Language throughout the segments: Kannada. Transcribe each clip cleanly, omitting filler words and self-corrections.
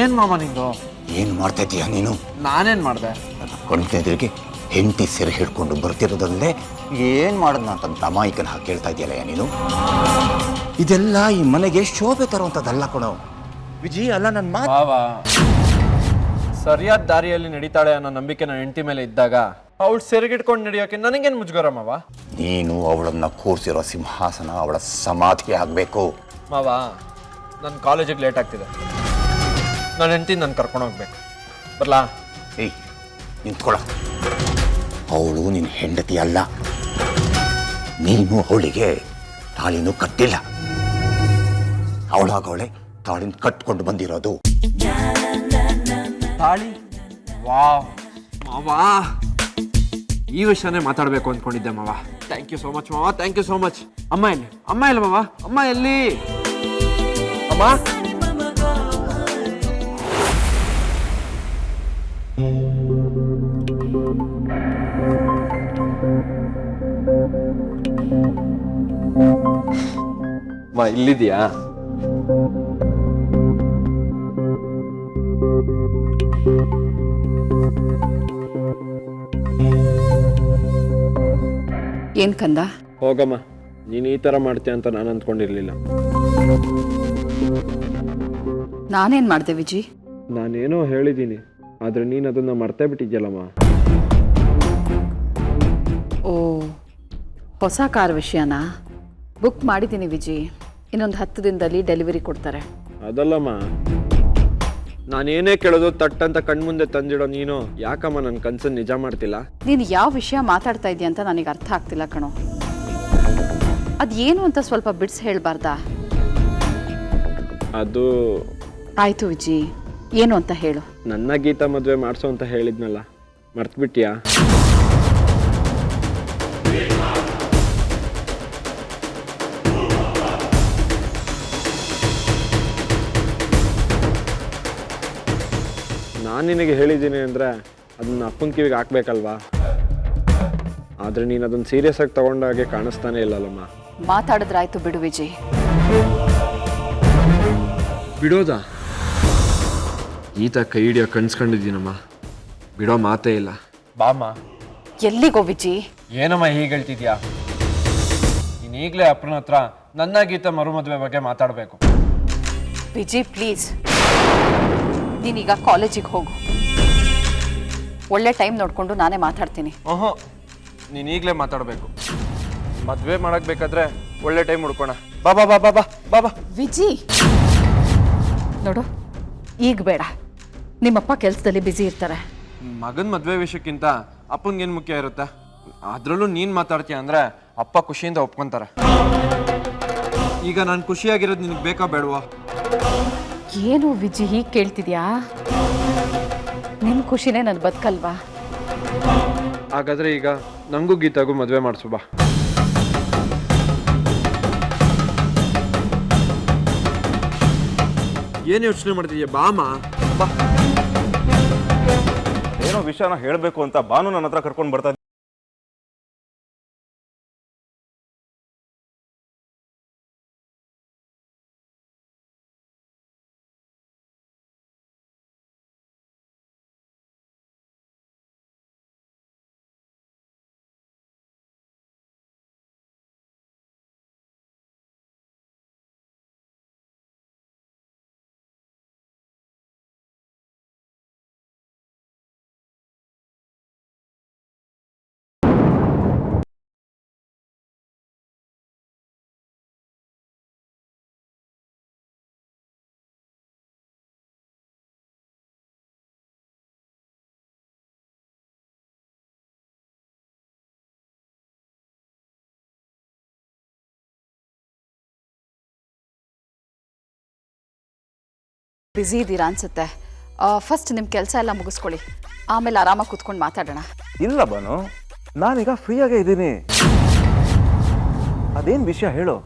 ಏನ್ ಮಾವ ನಿಂದು? ಏನು ಮಾಡ್ತಾ ಇದೀಯ ನೀನು? ನಾನೇನ್ ಮಾಡ್ದೆ? ಕೊಂಡ್ತಿದ್ರಿಗೆ ಹೆಂಡತಿ ಸೆರೆ ಹಿಡ್ಕೊಂಡು ಬರ್ತಿರೋದಲ್ಲೇ ಏನು ಮಾಡೋಣ ಅಂತ ಅಮಾಯಕನ ಹಾಕಿ ಕೇಳ್ತಾ ಇದೆಯಲ್ಲ ನೀನು. ಇದೆಲ್ಲ ಈ ಮನೆಗೆ ಶೋಭೆ ತರುವಂಥದ್ದಲ್ಲ ಕಣೋ ವಿಜಿ. ಅಲ್ಲ ನನ್ನ ಮಾತು. ಮಾವ ಸರಿಯಾದ ದಾರಿಯಲ್ಲಿ ನಡೀತಾಳೆ ಅನ್ನೋ ನಂಬಿಕೆ ನನ್ನ ಹೆಂಡತಿ ಮೇಲೆ ಇದ್ದಾಗ ಅವಳು ಸೆರೆಗಿಟ್ಕೊಂಡು ನಡೆಯೋಕೆ ನನಗೇನು ಮುಜುಗರ ಮಾವ? ನೀನು ಅವಳನ್ನ ಕೂರಿಸಿರೋ ಸಿಂಹಾಸನ ಅವಳ ಸಮಾಧಿ ಆಗಬೇಕು. ಮಾವ ನನ್ನ ಕಾಲೇಜಿಗೆ ಲೇಟ್ ಆಗ್ತಿದೆ, ನನ್ನ ಹೆಂಡತಿ ನಾನು ಕರ್ಕೊಂಡು ಹೋಗ್ಬೇಕು. ಬರ್ಲಾ? ಏಯ್ ನಿಂತ್ಕೊಳ್ಳ. ಅವಳು ನಿನ್ನ ಹೆಂಡತಿ ಅಲ್ಲ, ನೀನು ಅವಳಿಗೆ ತಾಳಿನೂ ಕಟ್ಟಿಲ್ಲ. ಅವಳಾಗವಳೆ ತಾಳಿನ ಕಟ್ಕೊಂಡು ಬಂದಿರೋದು. ತಾಳಿ? ವಾವ್ ಮಾವಾ, ಈ ವಿಷಯನೇ ಮಾತಾಡಬೇಕು ಅಂದ್ಕೊಂಡಿದ್ದೆ ಮಾವ. ಥ್ಯಾಂಕ್ ಯು ಸೋ ಮಚ್ ಮಾವ, ಥ್ಯಾಂಕ್ ಯು ಸೋ ಮಚ್. ಅಮ್ಮ ಎಲ್ಲಿ? ಅಮ್ಮ ಇಲ್ಲ ಮಾವ, ಅಮ್ಮ ಎಲ್ಲಿ? ಅಮ್ಮ ಅಮ್ಮ ಇಲ್ಲಿದ್ಯಾ? ಏನ್ ಕಂದ? ಹೋಗಮ್ಮ, ನೀನು ಈ ಥರ ಮಾಡ್ತೀಯ ಅಂತ ನಾನು ಅಂದ್ಕೊಂಡಿರ್ಲಿಲ್ಲ. ನಾನೇನ್ ಮಾಡ್ದೆ ವಿಜಿ? ನಾನೇನೋ ಹೇಳಿದ್ದೀನಿ, ಆದರೆ ನೀನು ಅದನ್ನು ಮರ್ತೇ ಬಿಟ್ಟಿದ್ಯಲ್ಲಮ್ಮ. ಓ, ಹೊಸ ಕಾರ್ ವಿಷಯನಾ? ಬುಕ್ ಮಾಡಿದ್ದೀನಿ ವಿಜಿ, ಇನ್ನೊಂದು 10 ದಿನದಲ್ಲಿ ಡೆಲಿವರಿ ಕೊಡ್ತಾರೆ. ಅದಲ್ಲಮ್ಮ, ನಾನೇನೇ ಕೇಳೋದು ತಟ್ಟಂತ ಕಣ್ಮುಂದೆ ತಂದಿಡೋ ನೀನು ಯಾಕಮ್ಮ ನನ್ನ ಕನ್ಸನ್ನು ನಿಜ ಮಾಡ್ತಿಲ್ಲ? ನೀನು ಯಾವ ವಿಷಯ ಮಾತಾಡ್ತಾ ಇದೀಯ ಅಂತ ನನಗೆ ಅರ್ಥ ಆಗ್ತಿಲ್ಲ ಕಣೋ. ಅದೇನು ಅಂತ ಸ್ವಲ್ಪ ಬಿಡ್ಸ್ ಹೇಳ್ಬಾರ್ದಾ? ಅದು ಆಯ್ತು ವಿಜಿ, ಏನು ಅಂತ ಹೇಳು. ನನ್ನ ಗೀತಾ ಮದುವೆ ಮಾಡಿಸೋ ಅಂತ ಹೇಳಿದ್ನಲ್ಲ, ಮರ್ತ್ಬಿಟ್ಯಾ? ನಾನು ನಿನಗೆ ಹೇಳಿದ್ದೀನಿ ಅಂದರೆ ಅದನ್ನ ಅಪ್ಪನ ಕಿವಿಗೆ ಹಾಕ್ಬೇಕಲ್ವಾ? ಆದರೆ ನೀನು ಅದನ್ನು ಸೀರಿಯಸ್ ಆಗಿ ತಗೊಂಡಾಗೆ ಕಾಣಿಸ್ತಾನೆ ಇಲ್ಲಲ್ಲಮ್ಮ. ಮಾತಾಡಿದ್ರಾಯ್ತು ಬಿಡು ವಿಜಿ. ಬಿಡೋದಾ? ಈತ ಕೈ ಹಿಡಿಯೋ ಕನ್ಸ್ಕೊಂಡಿದ್ದೀನಮ್ಮ, ಬಿಡೋ ಮಾತೇ ಇಲ್ಲ. ಬಾಮ್ಮ. ಎಲ್ಲಿಗೋ ವಿಜಿ? ಏನಮ್ಮ ಹೀಗೆ ಹೇಳ್ತಿದ್ಯಾ? ನೀನು ಈಗಲೇ ಅಪ್ಪನ ಹತ್ರ ನನ್ನ ಗೀತ ಮರುಮದುವೆ ಬಗ್ಗೆ ಮಾತಾಡಬೇಕು. ವಿಜಿ ಪ್ಲೀಸ್, ನೀನೀಗ ಕಾಲೇಜಿಗೆ ಹೋಗು. ಒಳ್ಳೆ ಟೈಮ್ ನೋಡಿಕೊಂಡು ನಾನೇ ಮಾತಾಡ್ತೀನಿ. ಓಹೋ, ನೀನು ಈಗಲೇ ಮಾತಾಡಬೇಕು. ಮದುವೆ ಮಾಡಕ್ ಬೇಕಾದ್ರೆ ಒಳ್ಳೆ ಟೈಮ್ ಹುಡ್ಕೋಣ. ಬಾ ಬಾ ಬಾ ಬಾ ಬಾ ಬಾ ಬಾ. ವಿಜಿ ನೋಡು, ಈಗ ಬೇಡ, ನಿಮ್ಮಪ್ಪ ಕೆಲಸದಲ್ಲಿ ಬ್ಯುಸಿ ಇರ್ತಾರೆ. ಮಗನ ಮದುವೆ ವಿಷಯಕ್ಕಿಂತ ಅಪ್ಪನಿಗೇನು ಮುಖ್ಯ ಇರುತ್ತೆ? ಅದರಲ್ಲೂ ನೀನು ಮಾತಾಡ್ತೀಯ ಅಂದರೆ ಅಪ್ಪ ಖುಷಿಯಿಂದ ಒಪ್ಕೊಂತಾರೆ. ಈಗ ನಾನು ಖುಷಿಯಾಗಿರೋದು ನಿನಗೆ ಬೇಕಾ ಬೇಡವಾ? ಏನು ವಿಜಿ ಹೀಗೆ ಕೇಳ್ತಿದ್ಯಾ? ನಿನ್ನ ಖುಷಿನೇ ನನ್ನ ಬದುಕಲ್ವಾ? ಹಾಗಾದ್ರೆ ಈಗ ನಂಗೂ ಗೀತಾಗೂ ಮದುವೆ ಮಾಡಿಸು ಬಾ. ಏನು ಯೋಚನೆ ಮಾಡ್ತಿದ್ಯಾ? ಬಾಮ ಬಾ. ಏನೋ ವಿಷಯನ ಹೇಳಬೇಕು ಅಂತ ಬಾನು ನನ್ನ ಹತ್ರ ಕರ್ಕೊಂಡು ಬರ್ತಾ ಇದ್ದೆ. ಬ್ಯುಸಿ ಇದ್ದೀರಾ ಅನ್ಸುತ್ತೆ. ಫಸ್ಟ್ ನಿಮ್ಮ ಕೆಲಸ ಎಲ್ಲ ಮುಗಿಸ್ಕೊಳ್ಳಿ, ಆಮೇಲೆ ಆರಾಮಾಗಿ ಕೂತ್ಕೊಂಡು ಮಾತಾಡೋಣ. ಇಲ್ಲ ಬಾನು, ನಾನೀಗ ಫ್ರೀಯಾಗೇ ಇದ್ದೀನಿ. ಅದೇನು ವಿಷಯ ಹೇಳು.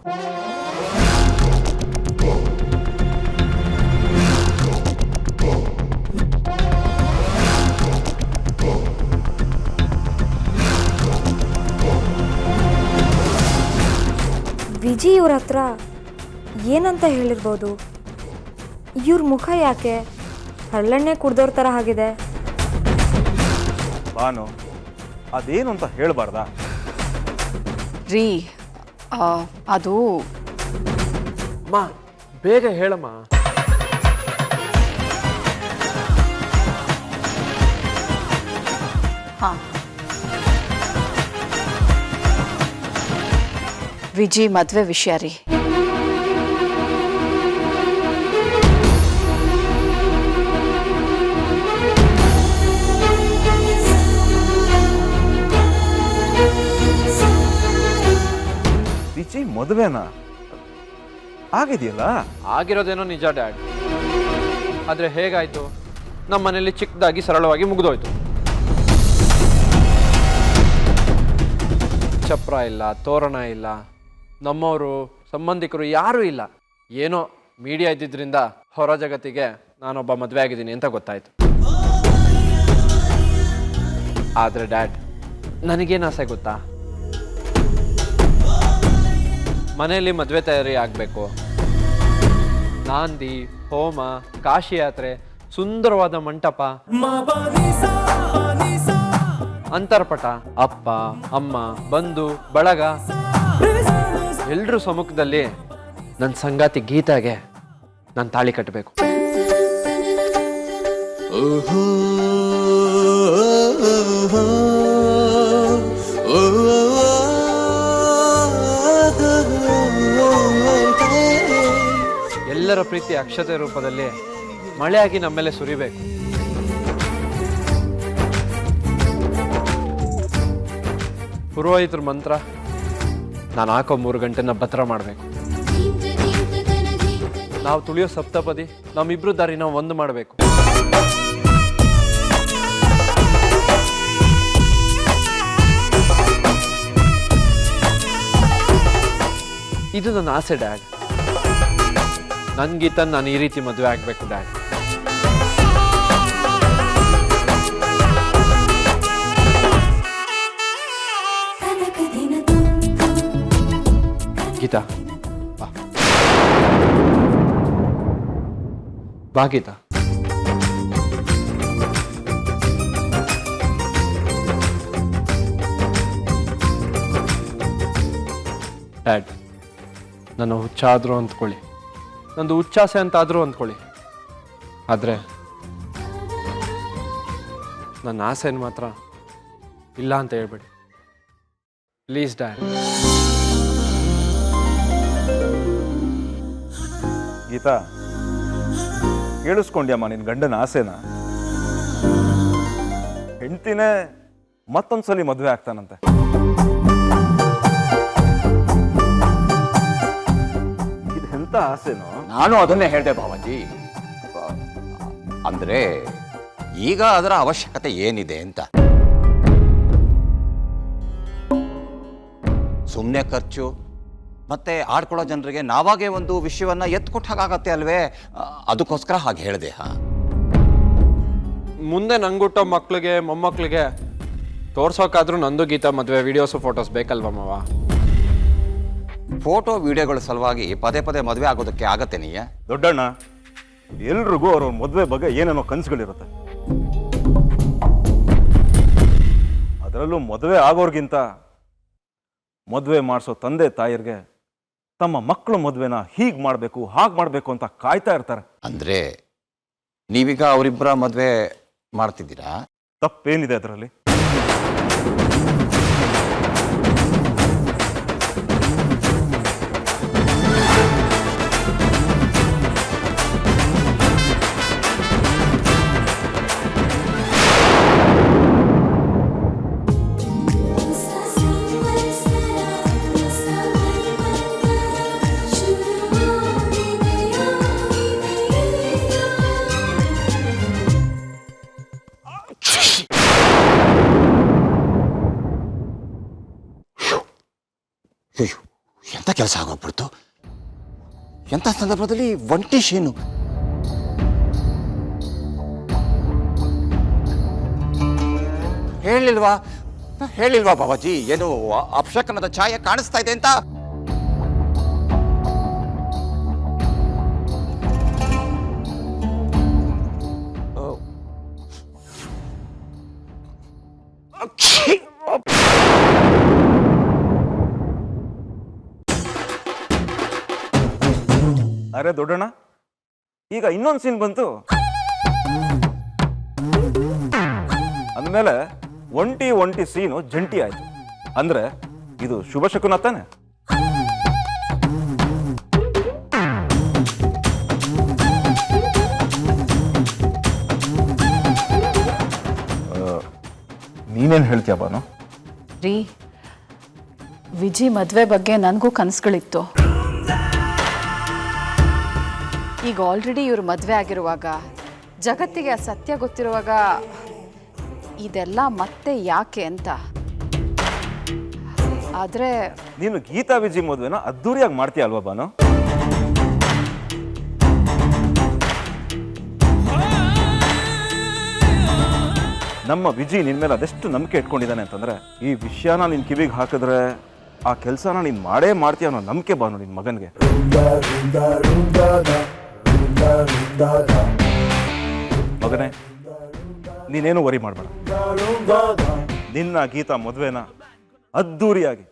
ವಿಜಿ ಇವ್ರ ಹತ್ರ ಏನಂತ ಹೇಳಿರ್ಬೋದು? ಇವ್ರ ಮುಖ ಯಾಕೆ ಹರಳೆಣ್ಣೆ ಕುಡ್ದೋರ್ ಥರ ಆಗಿದೆ. ಬಾನು ಅದೇನು ಅಂತ ಹೇಳ್ಬಾರ್ದಾ? ರೀ ಅದು ಅಮ್ಮ ಬೇಗ ಹೇಳಮ್ಮ. ಹಾಂ, ವಿಜಿ ಮದುವೆ ವಿಷಯ ರೀ. ವಿಜಿ ಮದುವೆನಾ ಆಗಿದೆಯಲ್ಲ? ಆಗಿರೋದೇನೋ ನಿಜ ಡ್ಯಾಡ್, ಆದರೆ ಹೇಗಾಯ್ತು? ನಮ್ಮ ಮನೇಲಿ ಚಿಕ್ಕದಾಗಿ ಸರಳವಾಗಿ ಮುಗಿದೋಯ್ತು. ಚಪ್ರ ಇಲ್ಲ, ತೋರಣ ಇಲ್ಲ, ನಮ್ಮವರು ಸಂಬಂಧಿಕರು ಯಾರೂ ಇಲ್ಲ. ಏನೋ ಮೀಡಿಯಾ ಇದ್ದಿದ್ದರಿಂದ ಹೊರ ಜಗತ್ತಿಗೆ ನಾನೊಬ್ಬ ಮದುವೆ ಆಗಿದ್ದೀನಿ ಅಂತ ಗೊತ್ತಾಯ್ತು. ಆದರೆ ಡ್ಯಾಡ್, ನನಗೇನು ಆಸೆ ಗೊತ್ತಾ? ಮನೆಯಲ್ಲಿ ಮದುವೆ ತಯಾರಿ ಆಗಬೇಕು. ನಾಂದಿ, ಹೋಮ, ಕಾಶಿ ಯಾತ್ರೆ, ಸುಂದರವಾದ ಮಂಟಪ, ಅಂತರ್ಪಟ, ಅಪ್ಪ ಅಮ್ಮ ಬಂಧು ಬಳಗ ಎಲ್ರೂ ಸಮ್ಮುಖದಲ್ಲಿ ನನ್ನ ಸಂಗಾತಿ ಗೀತಾಗೆ ನಾನು ತಾಳಿ ಕಟ್ಟಬೇಕು. ಎಲ್ಲರ ಪ್ರೀತಿ ಅಕ್ಷತೆ ರೂಪದಲ್ಲಿ ಮಳೆಯಾಗಿ ನಮ್ಮೇಲೆ ಸುರಿಬೇಕು. ಪುರೋಹಿತರ ಮಂತ್ರ ನಾನು ಹಾಕೋ 3 ಗಂಟೆನ ಭದ್ರ ಮಾಡಬೇಕು. ನಾವು ತುಳಿಯೋ ಸಪ್ತಪದಿ ನಮ್ಮಿಬ್ರು ದಾರಿನ ಒಂದು ಮಾಡಬೇಕು. ಇದು ನನ್ನ ಆಸೆ ಡ್ಯಾಡ್. ನನ್ನ ಗೀತನ್ ನಾನು ಈ ರೀತಿ ಮದುವೆ ಆಗಬೇಕು ಡ್ಯಾಡ್. ಗೀತಾ ಬಾ, ಬಾ ಗೀತಾ. ಡ್ಯಾಡ್, ನನ್ನ ಹುಚ್ಚಾದ್ರು ಅಂದ್ಕೊಳ್ಳಿ, ನಂದು ಹುಚ್ಚಾಸೆ ಅಂತಾದರೂ ಅಂದ್ಕೊಳ್ಳಿ, ಆದರೆ ನನ್ನ ಆಸೆನ ಮಾತ್ರ ಇಲ್ಲ ಅಂತ ಹೇಳ್ಬೇಡಿ ಪ್ಲೀಸ್ ಡ್ಯಾಡ್. ಗೀತಾ, ಕೇಳಿಸ್ಕೊಂಡ್ಯಮ್ಮ ನಿನ್ನ ಗಂಡನ ಆಸೆನ? ಹೆಂಡ್ತಿನೇ ಮತ್ತೊಂದ್ಸಲಿ ಮದುವೆ ಆಗ್ತಾನಂತೆ. ಇದೆಂತ ಆಸೆನೋ? ನಾನು ಅದನ್ನೇ ಹೇಳಿದೆ ಬಾವಾಜಿ. ಅಂದ್ರೆ ಈಗ ಅದರ ಅವಶ್ಯಕತೆ ಏನಿದೆ ಅಂತ. ಸುಮ್ಮನೆ ಖರ್ಚು ಮತ್ತೆ ಆಡ್ಕೊಳ್ಳೋ ಜನರಿಗೆ ನಾವಾಗೇ ಒಂದು ವಿಷಯವನ್ನ ಎತ್ಕೊಟ್ಟಾಗತ್ತೆ ಅಲ್ವೇ? ಅದಕ್ಕೋಸ್ಕರ ಹಾಗೆ ಹೇಳಿದೆ. ಮುಂದೆ ನಂಗುಟ್ಟೋ ಮಕ್ಳಿಗೆ ಮೊಮ್ಮಕ್ಳಿಗೆ ತೋರ್ಸೋಕಾದ್ರೂ ನಂದು ಗೀತಾ ಮದುವೆ ವಿಡಿಯೋಸು ಫೋಟೋಸ್ ಬೇಕಲ್ವ ಮಾವ? ಫೋಟೋ ವಿಡಿಯೋಗಳ ಸಲುವಾಗಿ ಪದೇ ಪದೇ ಮದುವೆ ಆಗೋದಕ್ಕೆ ಆಗತ್ತೆ ನೀಯ? ದೊಡ್ಡಣ್ಣ, ಎಲ್ರಿಗೂ ಅವ್ರ ಮದುವೆ ಬಗ್ಗೆ ಏನೇನೋ ಕನಸುಗಳಿರುತ್ತೆ. ಅದರಲ್ಲೂ ಮದುವೆ ಆಗೋರ್ಗಿಂತ ಮದುವೆ ಮಾಡಿಸೋ ತಂದೆ ತಾಯಿರ್ಗೆ ತಮ್ಮ ಮಕ್ಕಳು ಮದುವೆನ ಹೀಗೆ ಮಾಡಬೇಕು ಹಾಗೆ ಮಾಡಬೇಕು ಅಂತ ಕಾಯ್ತಾ ಇರ್ತಾರೆ. ಅಂದ್ರೆ ನೀವೀಗ ಅವರಿಬ್ಬರ ಮದುವೆ ಮಾಡ್ತಿದ್ದೀರಾ? ತಪ್ಪೇನಿದೆ ಅದರಲ್ಲಿ? ಅಯ್ಯೋ, ಎಂಥ ಕೆಲಸ ಆಗೋಗ್ಬಿಡ್ತು. ಎಂಥ ಸಂದರ್ಭದಲ್ಲಿ ಒಂಟಿ ಶೇನು. ಹೇಳಿಲ್ವಾ ಬಾಬಾಜಿ ಏನು ಅಪಶಕನದ ಛಾಯೆ ಕಾಣಿಸ್ತಾ ಇದೆ ಅಂತ? ಅರೆ ದೊಡ್ಡಣ್ಣ, ಈಗ ಇನ್ನೊಂದು ಸೀನ್ ಬಂತು. ಅಂದಮೇಲೆ ಒಂಟಿ ಒಂಟಿ ಸೀನು ಜಂಟಿ ಆಯ್ತು. ಅಂದ್ರೆ ಇದು ಶುಭ ಶಕುನ ತಾನೆ? ನೀನೇನು ಹೇಳ್ತೀಯ ಬಾನು? ರೀ, ವಿಜಿ ಮದುವೆ ಬಗ್ಗೆ ನನಗೂ ಕನಸುಗಳಿತ್ತು. ಈಗ ಆಲ್ರೆಡಿ ಇವ್ರು ಮದುವೆ ಆಗಿರುವಾಗ, ಜಗತ್ತಿಗೆ ಆ ಸತ್ಯ ಗೊತ್ತಿರುವಾಗ ಇದೆಲ್ಲ ಮತ್ತೆ ಯಾಕೆ ಅಂತ. ಆದರೆ ನೀನು ಗೀತಾ ವಿಜಿ ಮದುವೆನ ಅದ್ದೂರಿಯಾಗಿ ಮಾಡ್ತೀಯ ಅಲ್ವಾ ಬಾನು? ನಮ್ಮ ವಿಜಿ ನಿನ್ ಮೇಲೆ ಅದೆಷ್ಟು ನಂಬಿಕೆ ಇಟ್ಕೊಂಡಿದ್ದಾನೆ ಅಂತಂದ್ರೆ, ಈ ವಿಷಯನ ನಿನ್ ಕಿವಿಗೆ ಹಾಕಿದ್ರೆ ಆ ಕೆಲಸನ ನೀನ್ ಮಾಡೇ ಮಾಡ್ತೀಯ ಅನ್ನೋ ನಂಬಿಕೆ ಬಾನು ನಿನ್ ಮಗನ್ಗೆ. ಮಗನೇ, ನೀನೇನು ವರಿ ಮಾಡಬೇಡ. ನಿನ್ನ ಗೀತಾ ಮದುವೆನ ಅದ್ದೂರಿಯಾಗಿ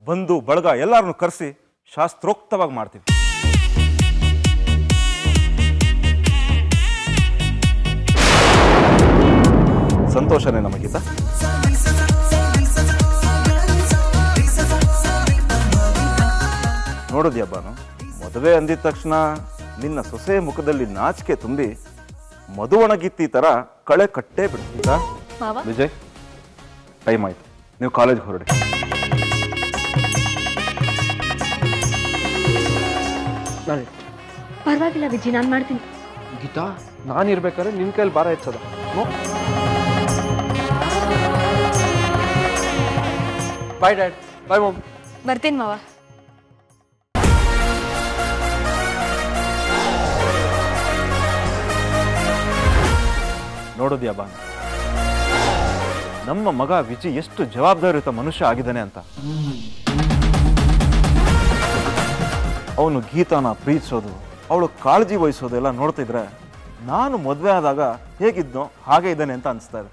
ಬಂಧು ಬಳಗ ಎಲ್ಲರನ್ನು ಕರೆಸಿ ಶಾಸ್ತ್ರೋಕ್ತವಾಗಿ ಮಾಡ್ತೀವಿ. ಸಂತೋಷನೇ ನಮ್ಮ ಗೀತಾ? ನೋಡಿದ್ಯಾ ಬಾನು, ಮದುವೆ ಅಂದಿದ ತಕ್ಷಣ ನಿನ್ನ ಸೊಸೆ ಮುಖದಲ್ಲಿ ನಾಚಿಕೆ ತುಂಬಿ ಮಧುವಣಗಿತ್ತಿ ತರ ಕಳೆ ಕಟ್ಟೇ ಬಿಡ್ತೀರಾ? ವಿಜಯ್, ಟೈಮ್ ಆಯ್ತು, ನೀವು ಕಾಲೇಜ್ಗೆ ಹೊರಡಿ. ಪರವಾಗಿಲ್ಲ ವಿಜಿ, ನಾನು ಮಾಡ್ತೀನಿ. ಗೀತಾ, ನಾನು ಇರ್ಬೇಕಾದ್ರೆ ನಿನ್ನ ಕೈಲಿ ಭಾರ ಹೆಚ್ಚದ. ಬಾಯ್ ಡ್ಯಾಡ್, ಬಾಯ್ ಮಾಮ್. ಬರ್ತೀನಿ ಮಾವ. ನೋಡೋದ್ಯಾ ಬಾ, ನಮ್ಮ ಮಗ ವಿಜಿ ಎಷ್ಟು ಜವಾಬ್ದಾರಿಯುತ ಮನುಷ್ಯ ಆಗಿದ್ದಾನೆ ಅಂತ. ಅವನು ಗೀತಾನ ಪ್ರೀತಿಸೋದು, ಅವಳು ಕಾಳಜಿ ವಹಿಸೋದೆಲ್ಲ ನೋಡ್ತಿದ್ರೆ ನಾನು ಮದುವೆ ಆದಾಗ ಹೇಗಿದ್ನೋ ಹಾಗೆ ಇದ್ದಾನೆ ಅಂತ ಅನಿಸ್ತಾ ಇದೆ.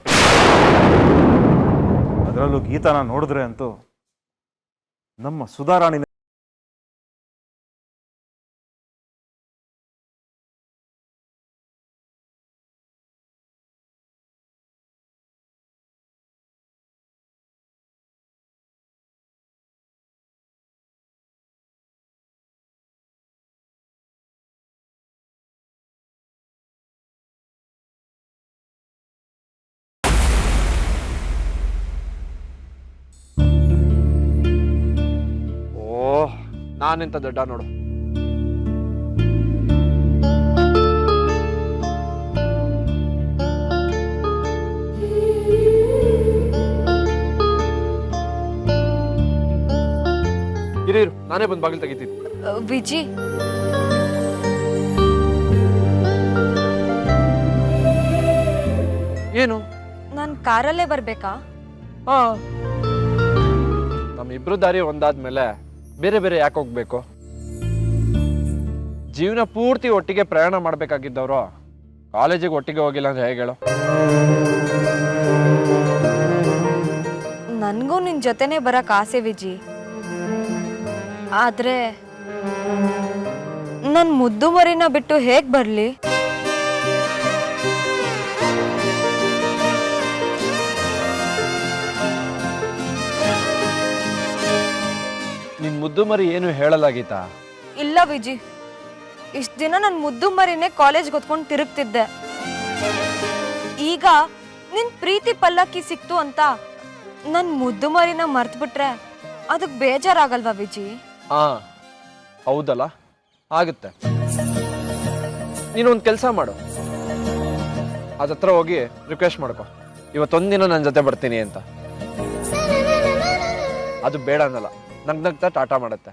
ಅದರಲ್ಲೂ ಗೀತಾನ ನೋಡಿದ್ರೆ ಅಂತೂ ನಮ್ಮ ಸುಧಾರಾಣಿ ನಾನೆಂತ ದೊಡ್ಡ ನೋಡು. ಇರು, ನಾನೇ ಬಂದು ಬಾಗಿಲು ತೆಗಿತೀನಿ. ವಿಜಿ, ಏನು? ನಾನು ಕಾರಲ್ಲೇ ಬರ್ಬೇಕಾ? ಹಾ, ನಮ್ಮಿಬ್ರು ದಾರಿ ಒಂದಾದ್ಮೇಲೆ ಬೇರೆ ಬೇರೆ ಯಾಕೆ ಹೋಗ್ಬೇಕು? ಜೀವನ ಪೂರ್ತಿ ಒಟ್ಟಿಗೆ ಪ್ರಯಾಣ ಮಾಡ್ಬೇಕಾಗಿದ್ದವರು ಕಾಲೇಜಿಗೆ ಒಟ್ಟಿಗೆ ಹೋಗಿಲ್ಲ ಅಂದ್ರೆ ಹೇಗೆ ಹೇಳು? ನನಗೂ ನಿನ್ ಜೊತೆನೆ ಬರಕ್ ಆಸೆ ವಿಜಿ, ಆದ್ರೆ ನನ್ ಮುದ್ದು ಮರಿನ ಬಿಟ್ಟು ಹೇಗ್ ಬರ್ಲಿ? ನಿನ್ ಮುದ್ದು ಮರಿ ಏನು ಹೇಳಲಾಗೀತಾ? ಇಲ್ಲ ವಿಜಿ, ಇಷ್ಟ ದಿನ ನನ್ ಮುದ್ದು ಮರಿನೇ ಕಾಲೇಜ್ಗೆ ಹೊತ್ಕೊಂಡು ತಿರುಗ್ತಿದ್ದೆ. ಈಗ ನಿನ್ ಪ್ರೀತಿ ಪಲ್ಲಕ್ಕಿ ಸಿಕ್ತು ಅಂತ ನನ್ ಮುದ್ದು ಮರಿನ ಮರ್ತ್ಬಿಟ್ರೆ ಅದಕ್ಕೆ ಬೇಜಾರಾಗಲ್ವಾ ವಿಜಿ? ಹಾ, ಹೌದಲ್ಲ, ಆಗುತ್ತೆ. ನೀನೊಂದು ಕೆಲಸ ಮಾಡು, ಅದತ್ರ ಹೋಗಿ ರಿಕ್ವೆಸ್ಟ್ ಮಾಡ್ಕೊ, ಇವತ್ತೊಂದಿನ ನನ್ನ ಜೊತೆ ಬರ್ತೀನಿ ಅಂತ. ಅದು ಬೇಡ ಅನ್ನಲ್ಲ, ನಗ್ನಗ್ತಾ ಟಾಟಾ ಮಾಡುತ್ತೆ.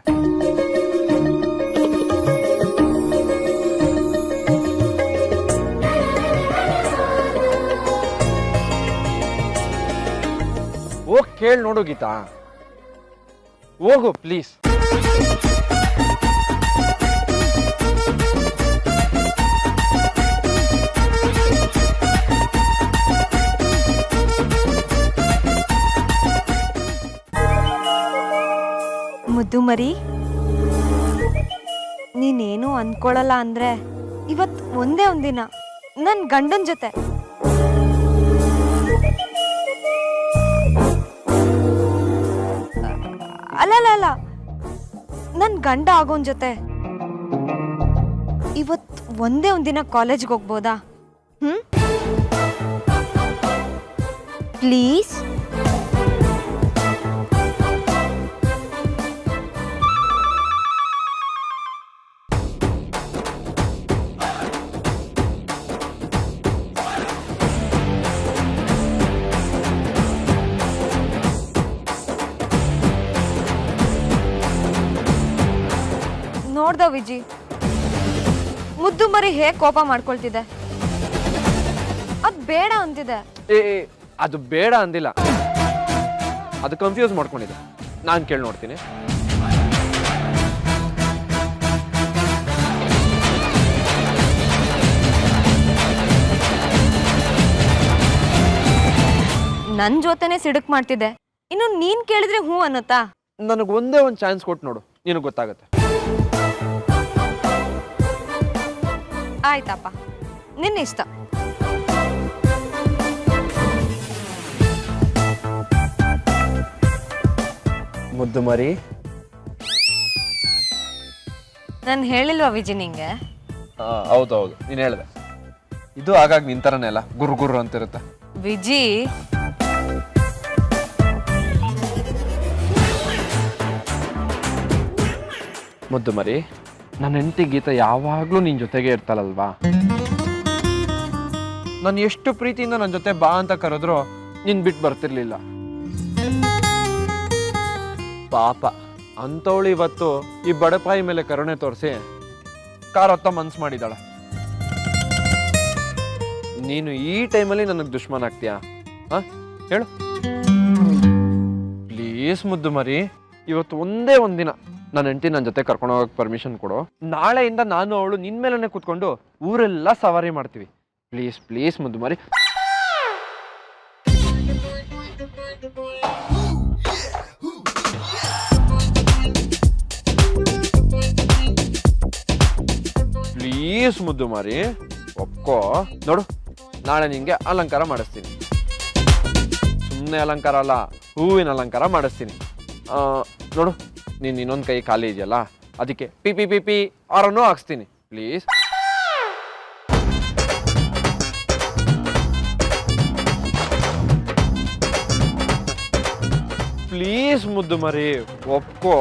ಹೋಗ್ ಕೇಳಿ ನೋಡು ಗೀತಾ, ಹೋಗು ಪ್ಲೀಸ್. ಮುದ್ದು ಮರಿ, ನೀನೇನು ಅನ್ಕೊಳಲ್ಲ ಅಂದ್ರೆ ಇವತ್ ಒಂದೇ ಒಂದಿನ ನನ್ ಗಂಡನ್ ಜೊತೆ ಅಲ್ಲ ನನ್ ಗಂಡ ಆಗೋನ್ ಜೊತೆ ಇವತ್ ಒಂದೇ ಒಂದಿನ ಕಾಲೇಜ್ಗೆ ಹೋಗ್ಬೋದಾ? ಪ್ಲೀಸ್. ನೋಡ್ದ ವಿಜಿ, ಮುದ್ದು ಮರಿ ಹೇಗ್ ಕೋಪ ಮಾಡ್ಕೊಳ್ತಿದೆ. ಅದ್ ಬೇಡ ಅಂತಿದೆ. ಅದು ಬೇಡ ಅಂದಿಲ್ಲ, ಅದು ಕನ್ಫ್ಯೂಸ್ ಮಾಡ್ಕೊಂಡಿದೆ. ನಾನು ಕೇಳಿ ನೋಡ್ತೀನಿ. ನನ್ ಜೊತೆನೆ ಸಿಡುಕ್ ಮಾಡ್ತಿದೆ, ಇನ್ನು ನೀನ್ ಕೇಳಿದ್ರೆ ಹ್ಞೂ ಅನ್ನತ್ತಾ? ನನಗೆ ಒಂದೇ ಒಂದು ಚಾನ್ಸ್ ಕೊಟ್ಟು ನೋಡು, ನಿನಗೆ ಗೊತ್ತಾಗುತ್ತೆ. ಆಯ್ತಪ್ಪ, ನಿನ್ನ ಇಷ್ಟ. ಮುದ್ದು ಮರಿ, ನಾನು ಹೇಳಿಲ್ವಾ ವಿಜಿ ನಿಂಗೆ? ಹೌದೌದು, ನೀನು ಹೇಳಿದೆ. ಇದು ಆಗಾಗ ನಿಂತರನೇ ಅಲ್ಲ, ಗುರು ಗುರು ಅಂತಿರುತ್ತೆ. ವಿಜಿ, ಮುದ್ದು ಮರಿ, ನನ್ನ ಹೆಂಡತಿ ಗೀತಾ ಯಾವಾಗಲೂ ನಿನ್ನ ಜೊತೆಗೆ ಇರ್ತಾಳಲ್ವಾ? ನಾನು ಎಷ್ಟು ಪ್ರೀತಿಯಿಂದ ನನ್ನ ಜೊತೆ ಬಾ ಅಂತ ಕರೆದ್ರು ನೀನು ಬಿಟ್ಟು ಬರ್ತಿರ್ಲಿಲ್ಲ. ಪಾಪ ಅಂಥವಳು ಇವತ್ತು ಈ ಬಡಪಾಯಿ ಮೇಲೆ ಕರುಣೆ ತೋರಿಸಿ ಕಾರ್ ಹತ್ತ ಮನ್ಸು ಮಾಡಿದಾಳೆ. ನೀನು ಈ ಟೈಮಲ್ಲಿ ನನಗೆ ದುಶ್ಮನ್ ಆಗ್ತೀಯಾ? ಹೇಳು ಪ್ಲೀಸ್ ಮುದ್ದು ಮರಿ, ಇವತ್ತು ಒಂದೇ ಒಂದಿನ ನನ್ನ ಹೆಂಡತಿ ನನ್ನ ಜೊತೆ ಕರ್ಕೊಂಡು ಹೋಗಕ್ಕೆ ಪರ್ಮಿಷನ್ ಕೊಡು. ನಾಳೆಯಿಂದ ನಾನು ಅವಳು ನಿನ್ನ ಮೇಲೇ ಕೂತ್ಕೊಂಡು ಊರೆಲ್ಲ ಸವಾರಿ ಮಾಡ್ತೀವಿ. ಪ್ಲೀಸ್ ಪ್ಲೀಸ್ ಮುದ್ದು ಮರಿ. ಪ್ಲೀಸ್ ಮುದ್ದು ಮಾರಿ, ಒಪ್ಕೋ. ನೋಡು, ನಾಳೆ ನಿಂಗೆ ಅಲಂಕಾರ ಮಾಡಿಸ್ತೀನಿ. ಸುಮ್ಮನೆ ಅಲಂಕಾರ ಅಲ್ಲ, ಹೂವಿನ ಅಲಂಕಾರ ಮಾಡಿಸ್ತೀನಿ. ನೋಡು, ನೀನು ಇನ್ನೊಂದು ಕೈ ಖಾಲಿ ಇದೆಯಲ್ಲ, ಅದಕ್ಕೆ ಪಿ ಪಿ ಪಿ ಪಿ ಆರನ್ನು ಹಾಕ್ಸ್ತೀನಿ. ಪ್ಲೀಸ್ ಪ್ಲೀಸ್ ಮುದ್ದು ಮರಿ, ಒಪ್ಕೋ.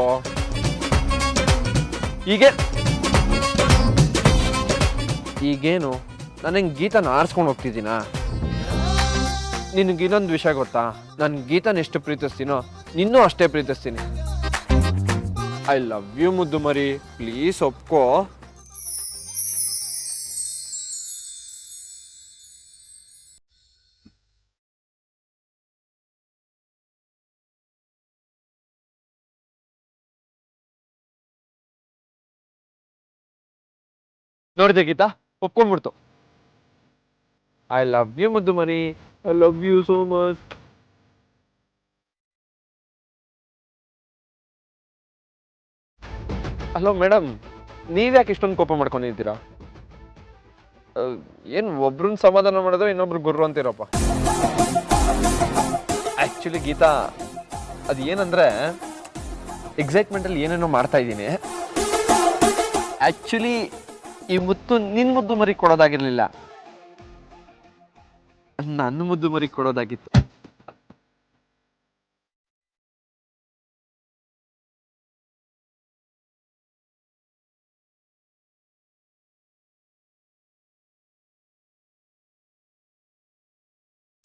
ಈಗೇನು ನಾನು ಗೀತನ ಆರಿಸ್ಕೊಂಡು ಹೋಗ್ತಿದ್ದೀನಾ? ನಿನಗೆ ಇನ್ನೊಂದು ವಿಷಯ ಗೊತ್ತಾ? ನಾನು ಗೀತನ ಎಷ್ಟು ಪ್ರೀತಿಸ್ತೀನೋ ನಿನ್ನೂ ಅಷ್ಟೇ ಪ್ರೀತಿಸ್ತೀನಿ. ಐ ಲವ್ ಯು ಮುದ್ದು ಮರಿ, ಪ್ಲೀಸ್ ಒಪ್ಕೋ. ನೋಡಿದೆ ಗೀತಾ, ಒಪ್ಕೊಂಡ್ಬಿಡ್ತು. ಐ ಲವ್ ಯು ಮುದ್ದು ಮರಿ, I love you so much. Hello madam, ನೀವ್ಯಾಕೆ ಇಷ್ಟೊಂದು ಕೋಪ ಮಾಡ್ಕೊಂಡಿದ್ದೀರಾ? ಏನು ಒಬ್ರನ್ನ ಸಮಾಧಾನ ಮಾಡಿದ್ರೆ ಇನ್ನೊಬ್ರು ಗುರು ಅಂತೀರಪ್ಪ. ಆ್ಯಕ್ಚುಲಿ ಗೀತಾ, ಅದು ಏನಂದ್ರೆ ಎಕ್ಸೈಟ್ಮೆಂಟಲ್ಲಿ ಏನೇನೋ ಮಾಡ್ತಾ ಇದ್ದೀನಿ. ಆ್ಯಕ್ಚುಲಿ ಈ ಮುತ್ತು ನಿನ್ನ ಮುದ್ದು ಮರಿ ಕೊಡೋದಾಗಿರ್ಲಿಲ್ಲ, ನನ್ನ ಮುದ್ದು ಮರಿ ಕೊಡೋದಾಗಿತ್ತು.